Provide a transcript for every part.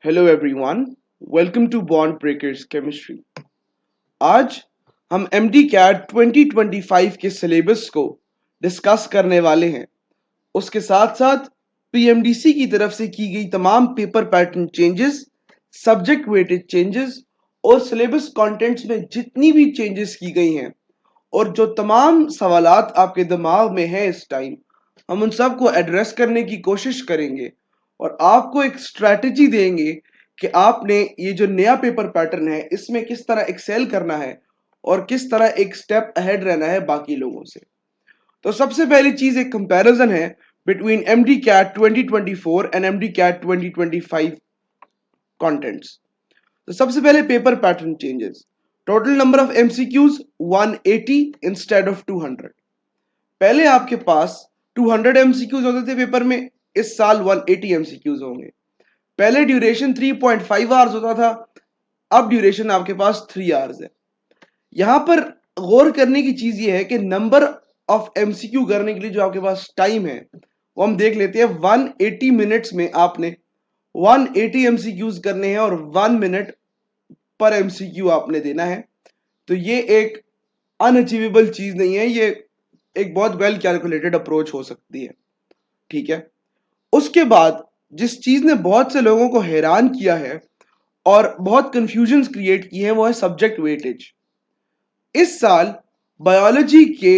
Hello everyone, welcome to bond breakers chemistry. आज हम MD CAT 2025 के सिलेबस को डिस्कस करने वाले हैं। उसके साथ साथ पीएमडीसी की तरफ से की गई तमाम paper pattern changes, subject weighted changes और सिलेबस कंटेंट्स में जितनी भी चेंजेस की गई हैं और जो तमाम सवालात आपके दिमाग में हैं इस टाइम, हम उन सब को एड्रेस करने की कोशिश करेंगे और आपको एक स्ट्रैटेजी देंगे कि आपने ये जो नया पेपर पैटर्न है इसमें किस तरह एक्सेल करना है और किस तरह एक स्टेप अहेड रहना है बाकी लोगों से। तो सबसे पहली चीज एक कंपैरिजन है between MD CAT 2024 and MD CAT 2025 contents. तो सबसे पहले paper pattern changes. Total number of MCQs 180 instead of 200। पहले आपके पास 200 एमसीक्यूज होते थे पेपर में, इस साल 180 एमसीक्यूज होंगे। पहले ड्यूरेशन 3.5 आवर्स होता था, अब ड्यूरेशन आपके पास 3 आवर्स है। यहां पर गौर करने की चीज ये है कि नंबर ऑफ एमसीक्यू करने के लिए जो आपके पास टाइम है वो हम देख लेते हैं। 180 मिनट्स में आपने 180 एमसीक्यूज करने हैं और 1 मिनट पर एमसीक्यू आपने देना है। तो ये एक अनअचीवेबल चीज नहीं है, ये एक बहुत वेल कैलकुलेटेड अप्रोच हो सकती है। ठीक है, उसके बाद जिस चीज ने बहुत से लोगों को हैरान किया है और बहुत कंफ्यूजन क्रिएट की है वो है सब्जेक्ट वेटेज। इस साल बायोलॉजी के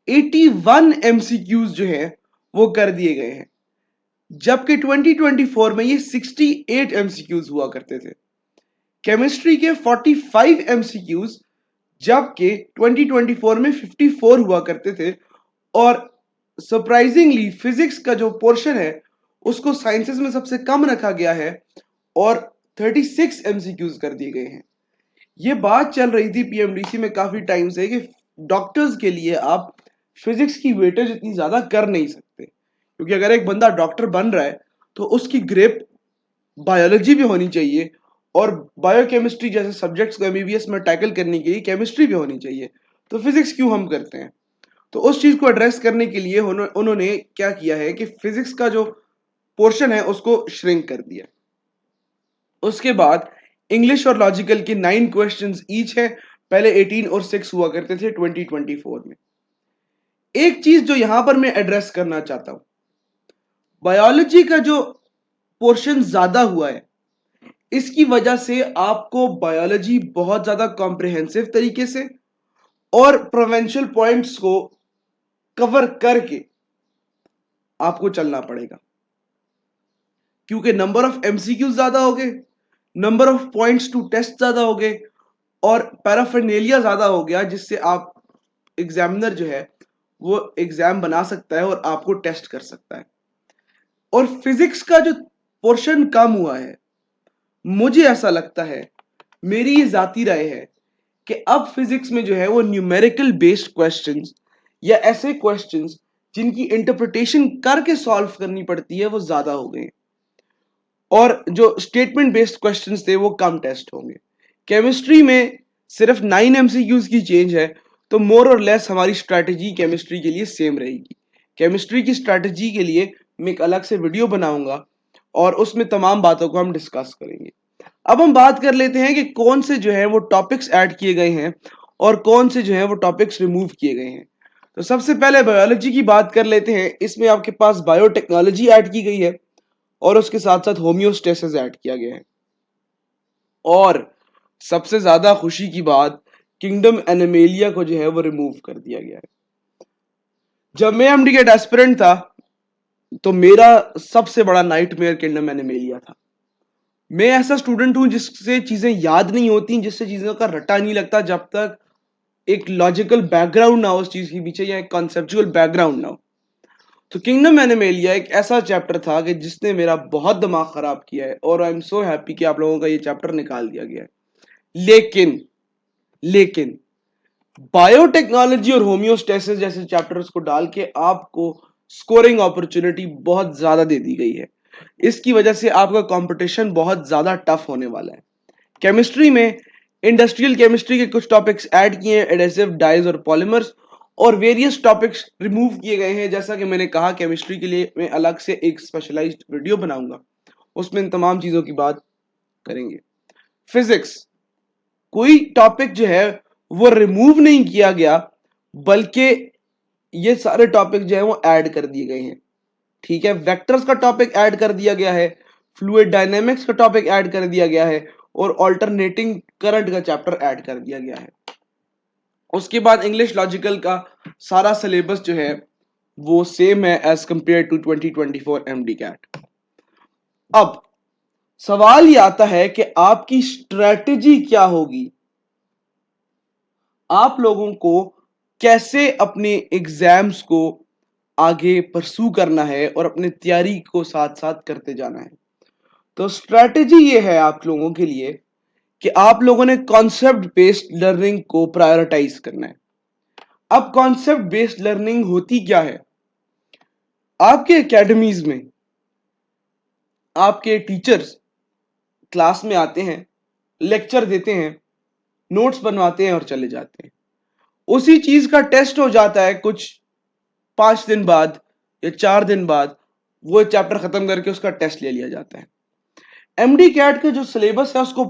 81 एमसीक्यूज जो है वो कर दिए गए हैं, जबकि 2024 में ये 68 एमसीक्यूज हुआ करते थे। केमिस्ट्री के 45 एमसीक्यूज जबकि 2024 में 54 हुआ करते थे। और सरप्राइजिंगली फिजिक्स का जो पोर्शन है उसको साइंसेस में सबसे कम रखा गया है और 36 एमसीक्यूज कर दिए गए हैं। ये बात चल रही थी पीएमडीसी में काफी टाइम से कि डॉक्टर्स के लिए आप फिजिक्स की वेटेज इतनी ज्यादा कर नहीं सकते, क्योंकि अगर एक बंदा डॉक्टर बन रहा है तो उसकी ग्रिप बायोलॉजी भी होनी चाहिए और बायोकेमिस्ट्री जैसे सब्जेक्ट्स को एमबीबीएस में टैकल करने के लिए केमिस्ट्री भी होनी चाहिए। तो फिजिक्स क्यों हम करते हैं? तो उस चीज को एड्रेस करने के लिए उन्होंने क्या किया है कि फिजिक्स का जो पोर्शन है उसको श्रिंक कर दिया। उसके बाद इंग्लिश और लॉजिकल के 9 क्वेश्चंस ईच है, पहले 18 और 6 हुआ करते थे 2024 में। एक चीज जो यहां पर मैं एड्रेस करना चाहता हूं, बायोलॉजी का जो पोर्शन ज्यादा हुआ है इसकी वजह से आपको बायोलॉजी बहुत ज्यादा कॉम्प्रिहेंसिव तरीके से और प्रोवेंशियल पॉइंट्स को कवर करके आपको चलना पड़ेगा, क्योंकि नंबर ऑफ एमसीक्यू ज्यादा हो गए, number of points to test ज्यादा हो गए और पैराफर्नेलिया ज्यादा हो गया, जिससे आप एग्जामिनर जो है वो एग्जाम बना सकता है और आपको टेस्ट कर सकता है। और फिजिक्स का जो पोर्शन कम हुआ है, मुझे ऐसा लगता है, मेरी ये जाती राय है कि अब फिजिक्स में जो है वो न्यूमेरिकल बेस्ड क्वेश्चंस या ऐसे क्वेश्चंस जिनकी इंटरप्रिटेशन करके सॉल्व करनी पड़ती है वो ज्यादा हो गए और जो स्टेटमेंट बेस्ड क्वेश्चंस थे वो कम टेस्ट होंगे। केमिस्ट्री में सिर्फ 9 एमसीक्यूज की चेंज है, तो मोर और लेस हमारी स्ट्रैटेजी केमिस्ट्री के लिए सेम रहेगी। केमिस्ट्री की स्ट्रैटेजी के लिए मैं एक अलग से वीडियो बनाऊंगा और उसमें तमाम बातों को हम डिस्कस करेंगे। अब हम बात कर लेते हैं कि कौन से जो है वो टॉपिक्स ऐड किए गए हैं और कौन से जो है वो टॉपिक्स रिमूव किए गए हैं। तो सबसे पहले बायोलॉजी की बात कर लेते हैं। इसमें आपके पास बायोटेक्नोलॉजी ऐड की गई है और उसके साथ साथ होम्योस्टेसिस ऐड किया गया है। और सबसे ज्यादा खुशी की बात, किंगडम एनिमेलिया को जो है वो रिमूव कर दिया गया है। जब मैं एमडीकेट एस्पिरेंट था तो मेरा सबसे बड़ा नाइटमेयर किंगडम एनिमेलिया था। मैं ऐसा स्टूडेंट हूं जिससे चीजें याद नहीं होती, जिससे चीजों का रट्टा नहीं लगता जब तक एक लॉजिकल बैकग्राउंड ना हो उस चीज के पीछे या एक कॉन्सेप्चुअल बैकग्राउंड ना हो। तो किंगडम एनिमेलिया एक ऐसा चैप्टर था कि जिसने मेरा बहुत दिमाग खराब किया है और आई एम सो हैप्पी कि आप लोगों का ये चैप्टर निकाल दिया गया है। लेकिन लेकिन बायोटेक्नोलॉजी और होम्योस्टेसिस जैसे चैप्टर्स को डाल के आपको स्कोरिंग अपॉर्चुनिटी बहुत ज्यादा दे दी गई है। इसकी वजह से आपका कंपटीशन बहुत ज्यादा टफ होने वाला है। केमिस्ट्री में इंडस्ट्रियल केमिस्ट्री के कुछ टॉपिक्स ऐड किए हैं, एडेसिव, डाइज और पॉलीमर्स, और वेरियस टॉपिक्स रिमूव किए गए हैं। जैसा कि मैंने कहा, केमिस्ट्री के लिए मैं अलग से एक स्पेशलाइज्ड वीडियो बनाऊंगा, उसमें इन तमाम चीजों की बात करेंगे। फिजिक्स, कोई टॉपिक जो है वो रिमूव नहीं किया गया, बल्कि ये सारे टॉपिक जो है वो ऐड कर दिए गए हैं। ठीक है, वेक्टर्स का टॉपिक ऐड कर दिया गया है, फ्लूइड डायनेमिक्स का टॉपिक ऐड कर दिया गया है, और ऑल्टरनेटिंग करंट का चैप्टर ऐड कर दिया गया है। उसके बाद इंग्लिश लॉजिकल का सारा सिलेबस जो है वो सेम है as compared to 2024 MD CAT. अब सवाल ये आता है कि आपकी स्ट्रेटेजी क्या होगी, आप लोगों को कैसे अपने एग्जाम्स को आगे परसू करना है और अपनी तैयारी को साथ साथ करते जाना है। तो स्ट्रेटेजी ये है आप लोगों के लिए कि आप लोगों ने कॉन्सेप्ट बेस्ड लर्निंग को प्रायोरिटाइज करना है। अब कॉन्सेप्ट बेस्ड लर्निंग होती क्या है? आपके एकेडमीज में आपके टीचर्स क्लास में आते हैं, लेक्चर देते हैं, नोट्स बनवाते हैं और चले जाते हैं। उसी चीज का टेस्ट हो जाता है कुछ 5 दिन बाद या 4 दिन बाद, वो चैप्टर खत्म करके उसका टेस्ट ले लिया जाता है। एमडी कैट का जो सिलेबस है उसको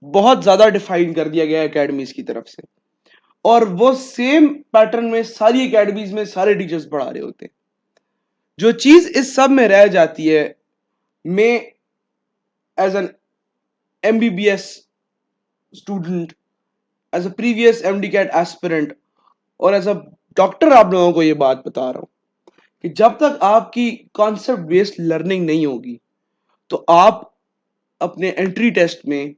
बहुत ज्यादा डिफाइन कर दिया गया है एकेडमीज की तरफ से, और वो सेम पैटर्न में सारी एकेडमीज में सारे टीचर्स पढ़ा रहे होते हैं। जो चीज इस सब में रह जाती है, मैं as an MBBS student, as a previous MD CAT aspirant और एज अ डॉक्टर आप लोगों को ये बात बता रहा हूं कि जब तक आपकी कॉन्सेप्ट बेस्ड लर्निंग नहीं होगी तो आप अपने एंट्री टेस्ट में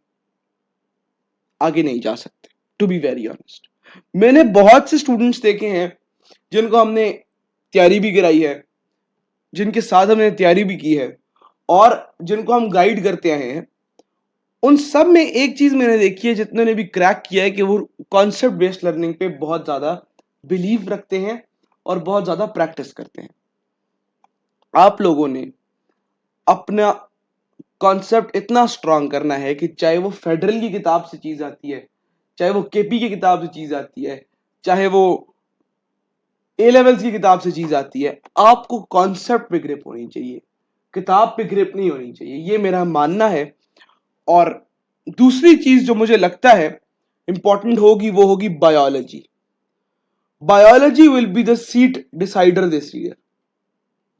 आगे नहीं जा सकते। टू बी वेरी ऑनेस्ट, मैंने बहुत से स्टूडेंट्स देखे हैं जिनको हमने तैयारी भी कराई है, जिनके साथ हमने तैयारी भी की है और जिनको हम गाइड करते आए हैं। उन सब में एक चीज मैंने देखी है, जितने ने भी क्रैक किया है, कि वो कॉन्सेप्ट बेस्ड लर्निंग पे बहुत ज्यादा बिलीव रखते हैं और बहुत ज्यादा प्रैक्टिस करते हैं। आप लोगों ने अपना कॉन्सेप्ट इतना स्ट्रांग करना है कि चाहे वो फेडरल की किताब से चीज आती है, चाहे वो केपी की किताब से चीज आती है, चाहे वो ए लेवल्स की किताब से चीज आती है, आपको कॉन्सेप्ट पे ग्रिप होनी चाहिए, किताब पे ग्रिप नहीं होनी चाहिए। ये मेरा मानना है। और दूसरी चीज जो मुझे लगता है इंपॉर्टेंट होगी वो होगी biology. Biology will be the seat decider this year.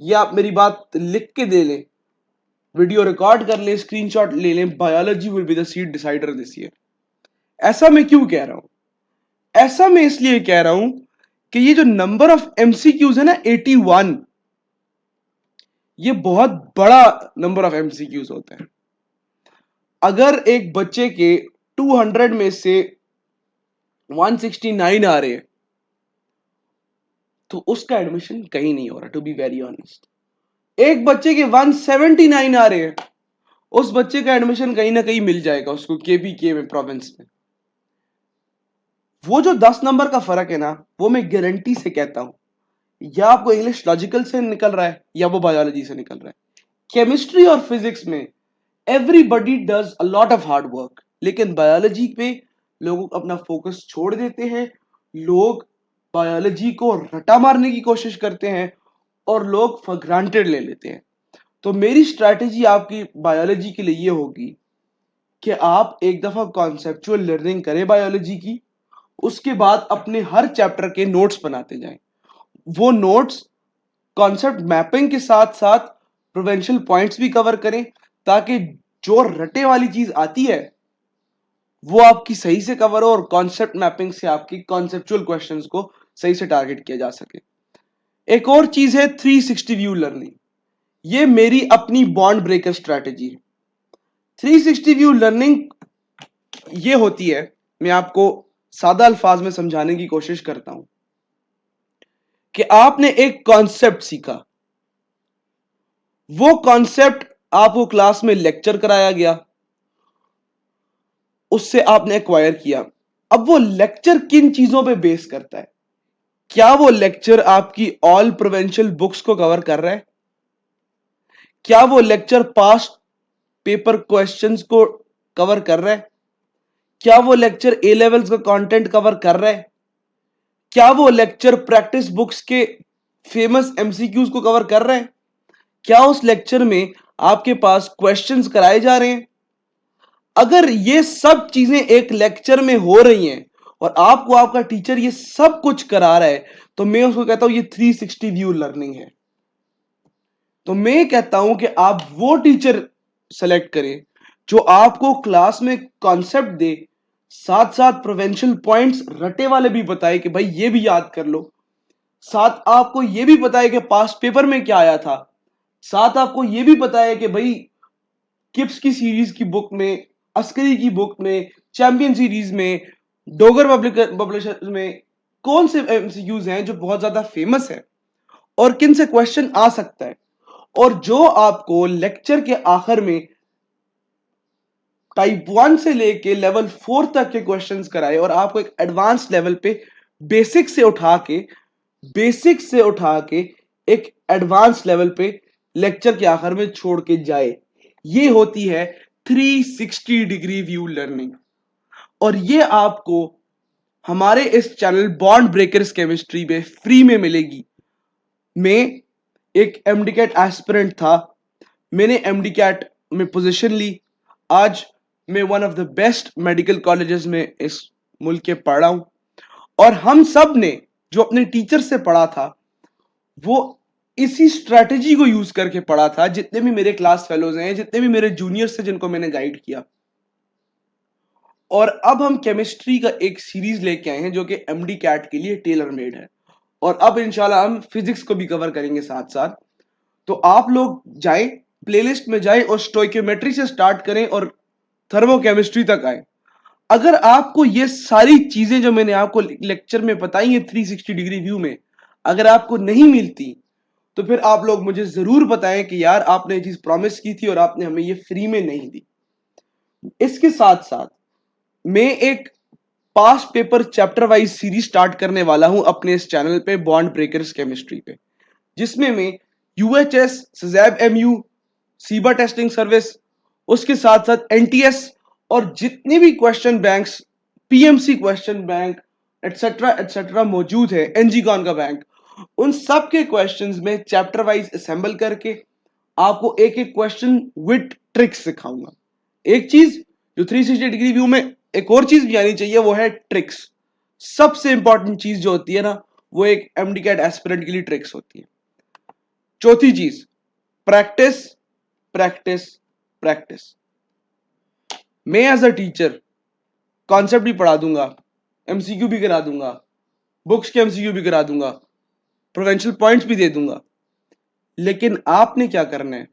ये आप मेरी बात लिख के दे लें, वीडियो रिकॉर्ड कर लें, स्क्रीनशॉट ले लें, biology will be the seat decider this year. ऐसा मैं क्यों कह रहा हूं? ऐसा मैं इसलिए कह रहा हूं कि ये जो नंबर ऑफ एमसीक्यूज है ना 81, ये बहुत बड़ा नंबर ऑफ एमसीक्यूज होता है। अगर एक बच्चे के 200 में से 169 आ रहे हैं तो उसका एडमिशन कहीं नहीं हो रहा, टू बी वेरी ऑनेस्ट। एक बच्चे के 179 आ रहे हैं, उस बच्चे का एडमिशन कहीं ना कहीं मिल जाएगा उसको केबीके में, प्रोविंस में। वो जो 10 नंबर का फर्क है ना, वो मैं गारंटी से कहता हूं या आपको इंग्लिश लॉजिकल से निकल रहा है या वो बायोलॉजी से निकल रहा है। केमिस्ट्री और फिजिक्स में everybody does a lot of hard work, लेकिन बायोलॉजी पे लोग अपना फोकस छोड़ देते हैं। लोग बायोलॉजी को रटा मारने की कोशिश करते हैं और लोग फॉर ग्रांटेड ले लेते हैं। तो मेरी स्ट्रैटेजी आपकी बायोलॉजी के लिए ये होगी कि आप एक दफा कॉन्सेप्चुअल लर्निंग करें बायोलॉजी की, उसके बाद अपने हर चैप्टर के नोट्स बनाते जाएं। वो नोट्स कॉन्सेप्ट मैपिंग के साथ साथ प्रोवेंशियल पॉइंट्स भी कवर करें, ताकि जो रटे वाली चीज आती है वो आपकी सही से कवर हो और कॉन्सेप्ट मैपिंग से आपकी कॉन्सेप्चुअल क्वेश्चंस को सही से टारगेट किया जा सके। एक और चीज है 360 व्यू लर्निंग। ये मेरी अपनी बॉन्ड ब्रेकर स्ट्रैटेजी है। 360 व्यू लर्निंग ये होती है, मैं आपको सादा अल्फाज में समझाने की कोशिश करता हूं कि आपने एक कॉन्सेप्ट सीखा, वो कॉन्सेप्ट आपको क्लास में लेक्चर कराया गया, उससे आपने एक्वायर किया। अब वो लेक्चर किन चीजों पे बेस करता है? क्या वो लेक्चर आपकी ऑल प्रोवेंशियल बुक्स को कवर कर रहा है? क्या वो लेक्चर पास्ट पेपर क्वेश्चंस को कवर कर रहा है? क्या वो लेक्चर ए लेवल्स का कंटेंट कवर कर रहा है? क्या वो लेक्चर प्रैक्टिस बुक्स के फेमस एमसीक्यूज को कवर कर रहा है? क्या उस लेक्चर में आपके पास क्वेश्चंस कराए जा रहे हैं? अगर ये सब चीजें एक लेक्चर में हो रही हैं और आपको आपका टीचर ये सब कुछ करा रहा है, तो मैं उसको कहता हूं ये 360 व्यू लर्निंग है। तो मैं कहता हूं कि आप वो टीचर सेलेक्ट करें जो आपको क्लास में कॉन्सेप्ट दे, साथ साथ प्रोवेंशन पॉइंट्स रटे वाले भी बताए कि भाई ये भी याद कर लो, साथ आपको ये भी बताए कि पास्ट पेपर में क्या आया था, साथ आपको ये भी बताया कि भाई किप्स की सीरीज की बुक में, अस्करी की बुक में, चैंपियन सीरीज में, डोगर पब्लिशर्स में कौन से एमसीक्यूज हैं जो बहुत ज्यादा फेमस है और किन से क्वेश्चन आ सकता है, और जो आपको लेक्चर के आखिर में टाइप 1 से लेके लेवल 4 तक के क्वेश्चंस कराए और आपको एक एडवांस लेवल पे बेसिक से उठा के बेसिक से उठा के एक एडवांस लेवल पे लेक्चर के आखिर में छोड़ के जाए। ये होती है 360 डिग्री व्यू लर्निंग, और ये आपको हमारे इस चैनल बॉन्ड ब्रेकर्स केमिस्ट्री में फ्री में मिलेगी। मैं एक एमडीकैट एस्पिरेंट था, मैंने एमडीकैट में पोजीशन ली, आज मैं one of the best medical colleges में इस मुल्क के पढ़ रहा हूं, और हम सब ने जो अपने टीचर से पढ़ा था वो इसी स्ट्रेटेजी को यूज करके पढ़ा था। जितने भी मेरे क्लास फेलोज हैं, जितने भी मेरे जूनियर्स थे जिनको मैंने गाइड किया, और अब हम केमिस्ट्री का एक सीरीज लेके आए हैं जो कि एमडी कैट के लिए टेलर मेड है, और अब इंशाल्लाह हम फिजिक्स को भी कवर करेंगे साथ साथ। तो आप लोग जाएं, प्लेलिस्ट में जाएं और स्टोइकियोमेट्री से स्टार्ट करें और थर्मोकेमिस्ट्री तक आए। अगर आपको ये सारी चीजें जो मैंने आपको लेक्चर में बताई है 360 डिग्री व्यू में, अगर आपको नहीं मिलती, तो फिर आप लोग मुझे जरूर बताएं कि यार आपने ये चीज प्रॉमिस की थी और आपने हमें ये फ्री में नहीं दी। इसके साथ साथ मैं एक past paper chapter wise series start करने वाला हूं अपने इस चैनल पे बॉन्ड ब्रेकर्स केमिस्ट्री पे, जिसमें मैं यूएचएस, सिजैब एमयू, सीबा टेस्टिंग सर्विस, उसके साथ साथ एनटीएस और जितने भी question banks, PMC question bank etcetera etcetera मौजूद है, एनजीकॉन का बैंक, उन सब के क्वेश्चंस में चैप्टर वाइज असेंबल करके आपको एक एक क्वेश्चन विद ट्रिक्स सिखाऊंगा। एक चीज जो 360 डिग्री व्यू में एक और चीज भी आनी चाहिए, वो है ट्रिक्स। सबसे इंपॉर्टेंट चीज जो होती है ना, वो एक एमडीकैट एस्पिरेंट के लिए ट्रिक्स होती है। चौथी चीज, प्रैक्टिस प्रैक्टिस प्रैक्टिस। मैं एज अ टीचर कॉन्सेप्ट भी पढ़ा दूंगा, एमसीक्यू भी करा दूंगा, बुक्स के एमसीक्यू भी करा दूंगा, प्रोवेंशियल पॉइंट्स भी दे दूंगा, लेकिन आपने क्या करना है,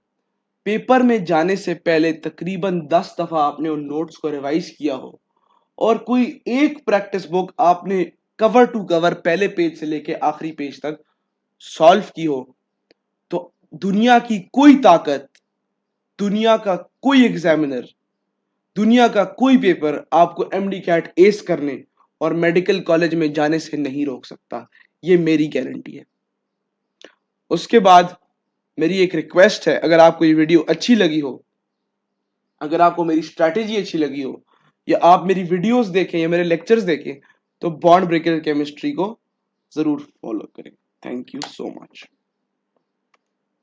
पेपर में जाने से पहले तकरीबन 10 दफा आपने उन नोट्स को रिवाइज किया हो और कोई एक प्रैक्टिस बुक आपने कवर टू कवर पहले पेज से लेके आखिरी पेज तक सॉल्व की हो, तो दुनिया की कोई ताकत, दुनिया का कोई एग्जामिनर, दुनिया का कोई पेपर आपको एमडी कैट एस करने और मेडिकल कॉलेज में जाने से नहीं रोक सकता। ये मेरी गारंटी है। उसके बाद मेरी एक रिक्वेस्ट है, अगर आपको ये वीडियो अच्छी लगी हो, अगर आपको मेरी स्ट्रैटेजी अच्छी लगी हो, या आप मेरी वीडियोस देखें या मेरे लेक्चर्स देखें, तो बॉन्ड ब्रेकर केमिस्ट्री को जरूर फॉलो करें। Thank you so much.